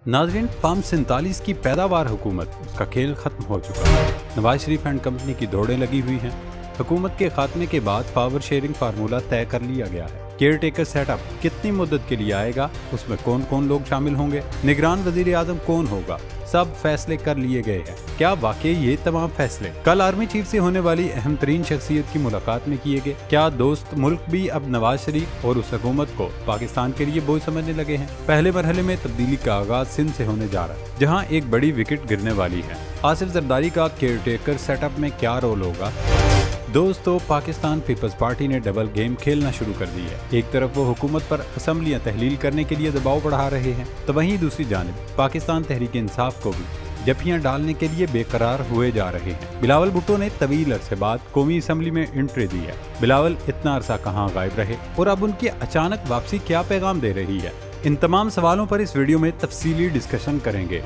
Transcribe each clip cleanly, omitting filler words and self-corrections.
नाजरीन, फार्म 47 की पैदावार हुकूमत, उसका खेल खत्म हो चुका है। नवाज शरीफ एंड कंपनी की दौड़ें लगी हुई हैं। हुकूमत के खात्मे के बाद पावर शेयरिंग फार्मूला तय कर लिया गया है। केयर टेकर सेटअप कितनी मुद्दत के लिए आएगा, उसमें कौन कौन लोग शामिल होंगे, निगरान वजीर आजम कौन होगा, सब फैसले कर लिए गए हैं। क्या वाकई ये तमाम फैसले कल आर्मी चीफ से होने वाली अहम तरीन शख्सियत की मुलाकात में किए गए? क्या दोस्त मुल्क भी अब नवाज शरीफ और उस हुकूमत को पाकिस्तान के लिए बोझ समझने लगे हैं? पहले मरहले में तब्दीली का आगाज सिंध से होने जा रहा है, जहाँ एक बड़ी विकेट गिरने वाली है। आसिफ जरदारी का केयर टेकर सेटअप में क्या रोल होगा? दोस्तों, पाकिस्तान पीपल्स पार्टी ने डबल गेम खेलना शुरू कर दी है। एक तरफ वो हुकूमत पर असम्बलियां तहलील करने के लिए दबाव बढ़ा रहे हैं, तो वहीं दूसरी जानिब पाकिस्तान तहरीक इंसाफ को भी जफियां डालने के लिए बेकरार हुए जा रहे हैं। बिलावल भुट्टो ने तवील अरसे बाद कौमी असम्बली में एंट्री दी है। बिलावल इतना अरसा कहाँ गायब रहे और अब उनकी अचानक वापसी क्या पैगाम दे रही है? इन तमाम सवालों पर इस वीडियो में तफसीली डिस्कशन करेंगे।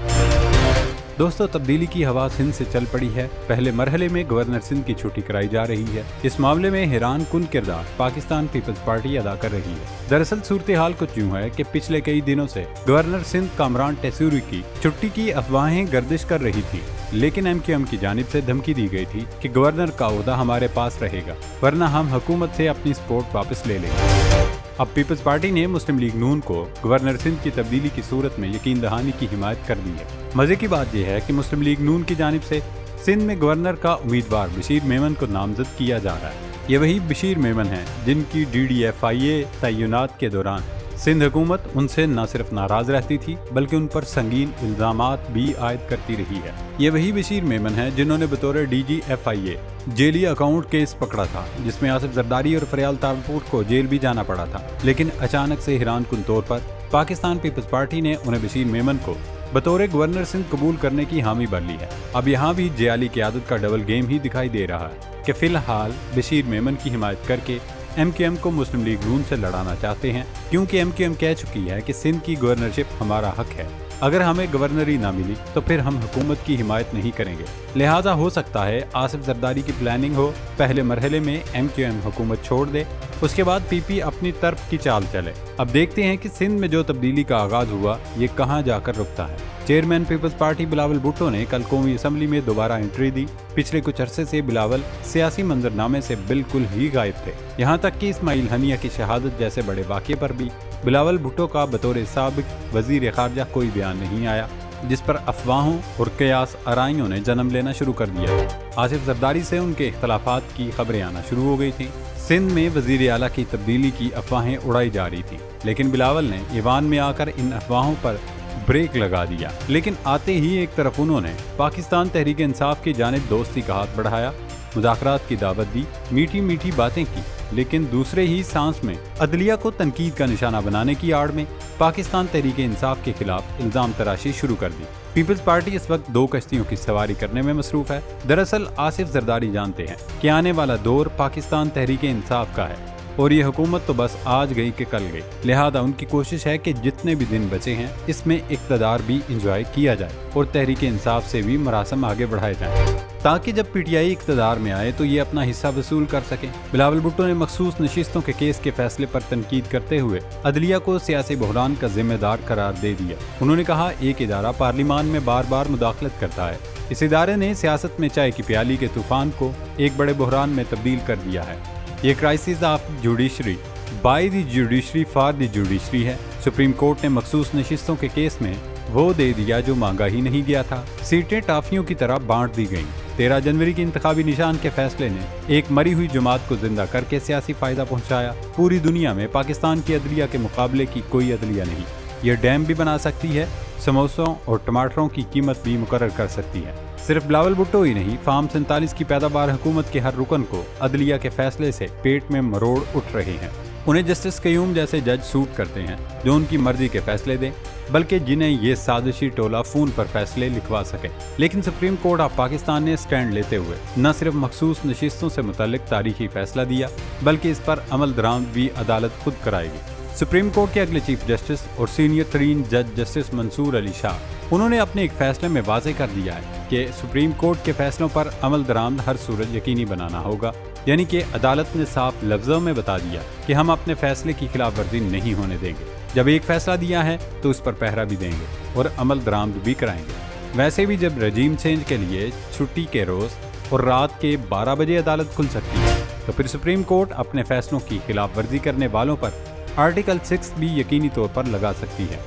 दोस्तों, तब्दीली की हवा सिंध से चल पड़ी है। पहले मरहले में गवर्नर सिंध की छुट्टी कराई जा रही है। इस मामले में हैरान कुन किरदार पाकिस्तान पीपल्स पार्टी अदा कर रही है। दरअसल सूरत हाल कुछ यूं है कि पिछले कई दिनों से गवर्नर सिंध कामरान टेसूरी की छुट्टी की अफवाहें गर्दिश कर रही थी, लेकिन MQM की जानिब से धमकी दी गई थी कि गवर्नर का ओहदा हमारे पास रहेगा, वरना हम हुकूमत से अपनी सपोर्ट वापस ले लेंगे। अब पीपल्स पार्टी ने मुस्लिम लीग नून को गवर्नर सिंध की तब्दीली की सूरत में यकीन दहानी की हिमायत कर दी है। मजे की बात यह है कि मुस्लिम लीग नून की जानिब से सिंध में गवर्नर का उम्मीदवार बशीर मेमन को नामजद किया जा रहा है। ये वही बशीर मेमन है जिनकी DDFIA तय्युनात के दौरान सिंध हुकूमत उनसे न सिर्फ नाराज रहती थी, बल्कि उन पर संगीन इल्जामात भी आयद करती रही है। ये वही बशीर मेमन है जिन्होंने बतौर DGFIA जेली अकाउंट केस पकड़ा था, जिसमें आसिफ जरदारी और फरियाल तालपुर को जेल भी जाना पड़ा था। लेकिन अचानक से हैरान कुन तौर पर पाकिस्तान पीपल्स पार्टी ने उन्हें बशीर मेमन को बतौर गवर्नर सिंध कबूल करने की हामी भर ली है। अब यहाँ भी जियाली क़यादत का डबल गेम ही दिखाई दे रहा है कि फिलहाल बशीर मेमन की हिमायत करके MQM को मुस्लिम लीग नून से लड़ाना चाहते हैं, क्योंकि MQM कह चुकी है कि सिंध की गवर्नरशिप हमारा हक है। अगर हमें गवर्नरी ना मिली तो फिर हम हुकूमत की हिमायत नहीं करेंगे। लिहाजा हो सकता है आसिफ जरदारी की प्लानिंग हो, पहले मरहले में MQM हुकूमत छोड़ दे, उसके बाद PP अपनी तरफ की चाल चले। अब देखते हैं कि सिंध में जो तब्दीली का आगाज हुआ ये कहां जाकर रुकता है। Chairman Peoples Party Bilawal Bhutto ने कल कौमी असम्बली में दोबारा एंट्री दी। पिछले कुछ अरसे से बिलावल सियासी मंजरनामे से बिल्कुल ही गायब थे। यहाँ तक कि इस्माइल हनिया की शहादत जैसे बड़े वाक़े पर भी बिलावल भुट्टो का बतौर साबिक वजीर खारजा कोई बयान नहीं आया, जिस पर अफवाहों और कयास आराइयों ने जन्म लेना शुरू कर दिया। आसिफ जरदारी से उनके इख्तलाफात की खबरें आना शुरू हो गई थी। सिंध में वजीर आला की तब्दीली की अफवाहें उड़ाई जा रही थी, लेकिन बिलावल ने ईवान में आकर इन अफवाहों पर ब्रेक लगा दिया। लेकिन आते ही एक तरफ उन्होंने पाकिस्तान तहरीक इंसाफ की जानिब दोस्ती का हाथ बढ़ाया, मुज़ाकरात की दावत दी, मीठी मीठी बातें की, लेकिन दूसरे ही सांस में अदलिया को तनकीद का निशाना बनाने की आड़ में पाकिस्तान तहरीक इंसाफ के खिलाफ इल्जाम तराशी शुरू कर दी। पीपल्स पार्टी इस वक्त दो कश्तियों की सवारी करने में मसरूफ है। दरअसल आसिफ जरदारी जानते हैं कि आने वाला दौर पाकिस्तान तहरीक इंसाफ का है और ये हुकूमत तो बस आज गई कि कल गई। लिहाजा उनकी कोशिश है कि जितने भी दिन बचे हैं इसमें इक़्तिदार भी इंजॉय किया जाए और तहरीक इंसाफ से भी मरासम आगे बढ़ाए जाएं, ताकि जब PTI इक़्तिदार में आए तो ये अपना हिस्सा वसूल कर सकें। बिलावल भुट्टो ने मखसूस नशिस्तों के केस के फैसले पर तनकीद करते हुए अदलिया को सियासी बहरान का जिम्मेदार करार दे दिया। उन्होंने कहा, एक इदारा पार्लियामान में बार बार मुदाखलत करता है। इस इदारे ने सियासत में चाय की प्याली के तूफान को एक बड़े बहरान में तब्दील कर दिया है। ये crisis of judiciary by the judiciary for the judiciary है। सुप्रीम कोर्ट ने मखसूस नशिस्तों के केस में वो दे दिया जो मांगा ही नहीं गया था। सीटें टाफियों की तरह बांट दी गईं। 13 जनवरी के इंतखाबी निशान के फैसले ने एक मरी हुई जमात को जिंदा करके सियासी फायदा पहुंचाया। पूरी दुनिया में पाकिस्तान की अदलिया के मुकाबले की कोई अदलिया नहीं। ये डैम भी बना सकती है, समोसों और टमाटरों की कीमत भी मुकर्रर कर सकती है। सिर्फ बिलावल भुट्टो ही नहीं, फार्म 47 की पैदावार हुकूमत के हर रुकन को अदलिया के फैसले से पेट में मरोड़ उठ रहे हैं। उन्हें जस्टिस कयूम जैसे जज सूट करते हैं जो उनकी मर्जी के फैसले दें, बल्कि जिन्हें ये साजिशी टोला फ़ोन पर फैसले लिखवा सके। लेकिन सुप्रीम कोर्ट ऑफ पाकिस्तान ने स्टैंड लेते हुए न सिर्फ मखसूस नशिस्तों से मुतल्लिक तारीखी फैसला दिया, बल्कि इस पर अमल दरामद भी अदालत खुद कराएगी। सुप्रीम कोर्ट के अगले चीफ जस्टिस और सीनियर तरीन जज जस्टिस मंसूर अली शाह, उन्होंने अपने एक फैसले में वाज़ेह कर दिया है कि सुप्रीम कोर्ट के फैसलों पर अमल दरामद हर सूरत यकीनी बनाना होगा। यानी कि अदालत ने साफ लफ्ज़ों में बता दिया कि हम अपने फैसले की खिलाफ वर्जी नहीं होने देंगे। جب ایک فیصلہ دیا ہے تو اس پر پہرا بھی دیں گے اور عمل درآمد بھی کرائیں گے۔ ویسے بھی جب رجیم چینج کے لیے چھٹی کے روز اور رات کے 12 بجے عدالت کھل سکتی ہے تو پھر سپریم کورٹ اپنے فیصلوں کی خلاف ورزی کرنے والوں پر آرٹیکل 6 بھی یقینی طور پر لگا سکتی ہے۔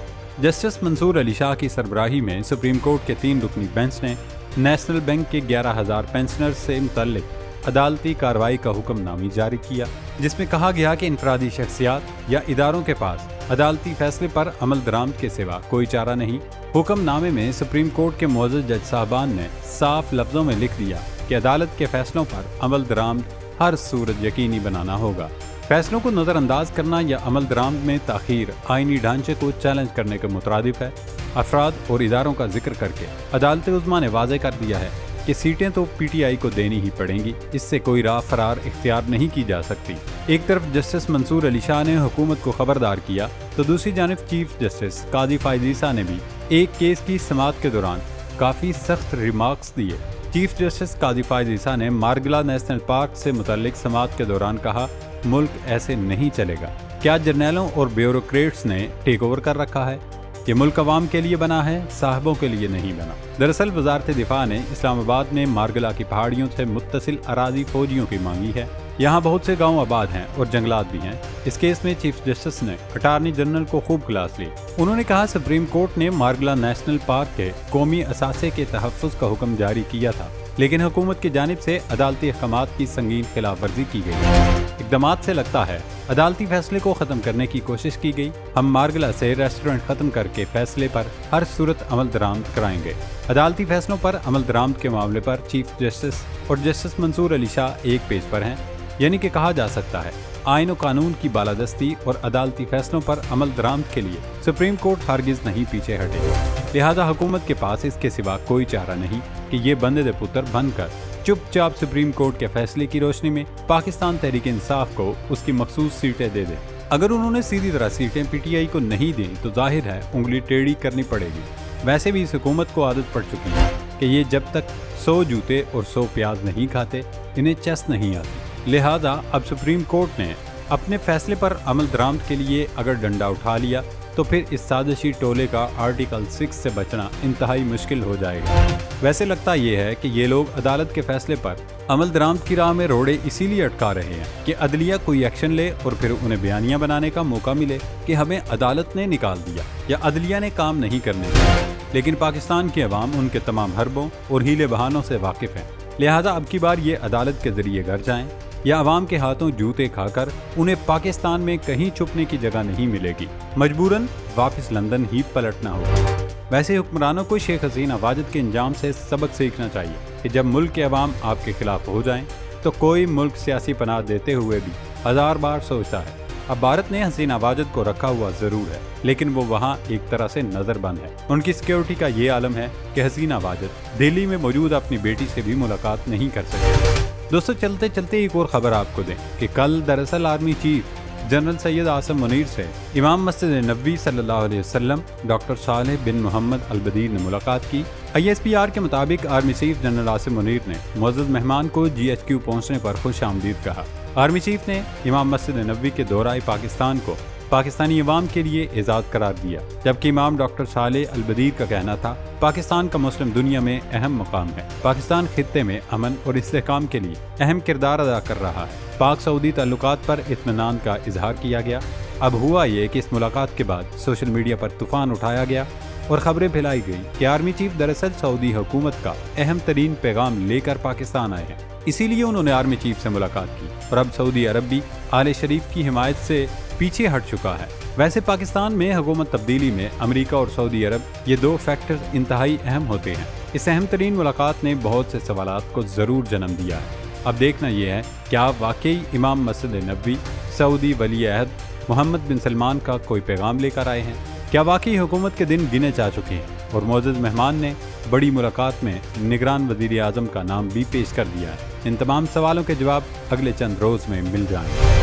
جسٹس منصور علی شاہ کی سربراہی میں سپریم کورٹ کے 3 رکنی بینچ نے نیشنل بینک کے 11,000 پینشنرز سے متعلق عدالتی کارروائی کا حکم نامی جاری کیا، جس میں کہا گیا کہ انفرادی شخصیات یا اداروں کے پاس عدالتی فیصلے پر عمل درآمد کے سوا کوئی چارہ نہیں۔ حکم نامے میں سپریم کورٹ کے معزز جج صاحبان نے صاف لفظوں میں لکھ دیا کہ عدالت کے فیصلوں پر عمل درآمد ہر صورت یقینی بنانا ہوگا۔ فیصلوں کو نظر انداز کرنا یا عمل درآمد میں تاخیر آئینی ڈھانچے کو چیلنج کرنے کے مترادف ہے۔ افراد اور اداروں کا ذکر کر کے عدالت عظمیٰ نے واضح کر دیا ہے کہ سیٹیں تو پی ٹی آئی کو دینی ہی پڑیں گی، اس سے کوئی راہ فرار اختیار نہیں کی جا سکتی۔ ایک طرف جسٹس منصور علی شاہ نے حکومت کو خبردار کیا تو دوسری جانب چیف جسٹس قاضی فائز عیسیٰ نے بھی ایک کیس کی سماعت کے دوران کافی سخت ریمارکس دیے۔ چیف جسٹس قاضی فائز عیسیٰ نے مارگلا نیشنل پارک سے متعلق سماعت کے دوران کہا، ملک ایسے نہیں چلے گا۔ کیا جرنیلوں اور بیوروکریٹس نے ٹیک اوور کر رکھا ہے؟ یہ ملک عوام کے لیے بنا ہے، صاحبوں کے لیے نہیں بنا۔ دراصل وزارت دفاع نے اسلام آباد میں مارگلا کی پہاڑیوں سے متصل اراضی فوجیوں کی مانگی ہے۔ یہاں بہت سے گاؤں آباد ہیں اور جنگلات بھی ہیں۔ اس کیس میں چیف جسٹس نے اٹارنی جنرل کو خوب کلاس لی۔ انہوں نے کہا سپریم کورٹ نے مارگلا نیشنل پارک کے قومی اثاثے کے تحفظ کا حکم جاری کیا تھا، لیکن حکومت کی جانب سے عدالتی احکامات کی سنگین خلاف ورزی کی گئی۔ اقدامات سے لگتا ہے عدالتی فیصلے کو ختم کرنے کی کوشش کی گئی۔ ہم مارگلا سے ریسٹورنٹ ختم کر کے فیصلے پر ہر صورت عمل درآمد کرائیں گے۔ عدالتی فیصلوں پر عمل درآمد کے معاملے پر چیف جسٹس اور جسٹس منصور علی شاہ ایک پیج پر ہیں، یعنی کہ کہا جا سکتا ہے آئین و قانون کی بالادستی اور عدالتی فیصلوں پر عمل درآمد کے لیے سپریم کورٹ ہرگز نہیں پیچھے ہٹے گی۔ لہذا حکومت کے پاس اس کے سوا کوئی چارہ نہیں کہ یہ بندے دے پتر بن کر چپ چاپ سپریم کورٹ کے فیصلے کی روشنی میں پاکستان تحریک انصاف کو اس کی مخصوص سیٹیں دے دے۔ اگر انہوں نے سیدھی طرح سیٹیں پی ٹی آئی کو نہیں دیں تو ظاہر ہے انگلی ٹیڑھی کرنی پڑے گی۔ ویسے بھی اس حکومت کو عادت پڑ چکی ہے کہ یہ جب تک 100 جوتے اور 100 پیاز نہیں کھاتے انہیں چس نہیں آتی۔ لہذا اب سپریم کورٹ نے اپنے فیصلے پر عمل درآمد کے لیے اگر ڈنڈا اٹھا لیا تو پھر اس سازشی ٹولے کا آرٹیکل 6 سے بچنا انتہائی مشکل ہو جائے گا۔ ویسے لگتا یہ ہے کہ یہ لوگ عدالت کے فیصلے پر عمل درآمد کی راہ میں روڑے اسی لیے اٹکا رہے ہیں کہ عدلیہ کوئی ایکشن لے اور پھر انہیں بیانیہ بنانے کا موقع ملے کہ ہمیں عدالت نے نکال دیا یا عدلیہ نے کام نہیں کرنے دیا۔ لیکن پاکستان کی عوام ان کے تمام حربوں اور ہیلے بہانوں سے واقف ہیں، لہذا اب کی بار یہ عدالت کے ذریعے گھر جائیں یا عوام کے ہاتھوں جوتے کھا کر انہیں پاکستان میں کہیں چھپنے کی جگہ نہیں ملے گی، مجبوراً واپس لندن ہی پلٹنا ہوگا۔ ویسے حکمرانوں کو شیخ حسینہ واجد کے انجام سے سبق سیکھنا چاہیے کہ جب ملک کے عوام آپ کے خلاف ہو جائیں تو کوئی ملک سیاسی پناہ دیتے ہوئے بھی 1000 بار سوچتا ہے۔ اب بھارت نے حسینہ واجد کو رکھا ہوا ضرور ہے، لیکن وہ وہاں ایک طرح سے نظر بند ہے۔ ان کی سیکیورٹی کا یہ عالم ہے کہ حسینہ واجد دہلی میں موجود اپنی بیٹی سے بھی ملاقات نہیں کر سکتے۔ دوستو چلتے چلتے ایک اور خبر آپ کو دیں کہ کل دراصل army chief general Syed Asim Munir سے امام مسجد نبوی صلی اللہ علیہ وسلم ڈاکٹر صالح بن محمد البدیر نے ملاقات کی۔ ISPR کے مطابق army chief general Asim Munir نے معزز مہمان کو GHQ پہنچنے پر خوش آمدید کہا۔ آرمی چیف نے امام مسجد نبوی کے دورہ پاکستان کو پاکستانی عوام کے لیے اعزاز قرار دیا، جبکہ امام ڈاکٹر صالح البدیر کا کہنا تھا پاکستان کا مسلم دنیا میں اہم مقام ہے، پاکستان خطے میں امن اور استحکام کے لیے اہم کردار ادا کر رہا ہے۔ پاک سعودی تعلقات پر اطمینان کا اظہار کیا گیا۔ اب ہوا یہ کہ اس ملاقات کے بعد سوشل میڈیا پر طوفان اٹھایا گیا اور خبریں پھیلائی گئی کہ آرمی چیف دراصل سعودی حکومت کا اہم ترین پیغام لے کر پاکستان آئے ہیں، اسی لیے انہوں نے آرمی چیف سے ملاقات کی اور اب سعودی عرب بھی آل شریف کی حمایت سے پیچھے ہٹ چکا ہے۔ ویسے پاکستان میں حکومت تبدیلی میں امریکہ اور سعودی عرب یہ دو فیکٹرز انتہائی اہم ہوتے ہیں۔ اس اہم ترین ملاقات نے بہت سے سوالات کو ضرور جنم دیا ہے۔ اب دیکھنا یہ ہے کہ آپ واقعی امام مسجد نبوی سعودی ولی عہد محمد بن سلمان کا کوئی پیغام لے کر آئے ہیں؟ کیا واقعی حکومت کے دن گنے جا چکے ہیں اور معزز مہمان نے بڑی ملاقات میں نگران وزیر اعظم کا نام بھی پیش کر دیا ہے؟ ان تمام سوالوں کے جواب اگلے چند روز میں مل جائیں گے۔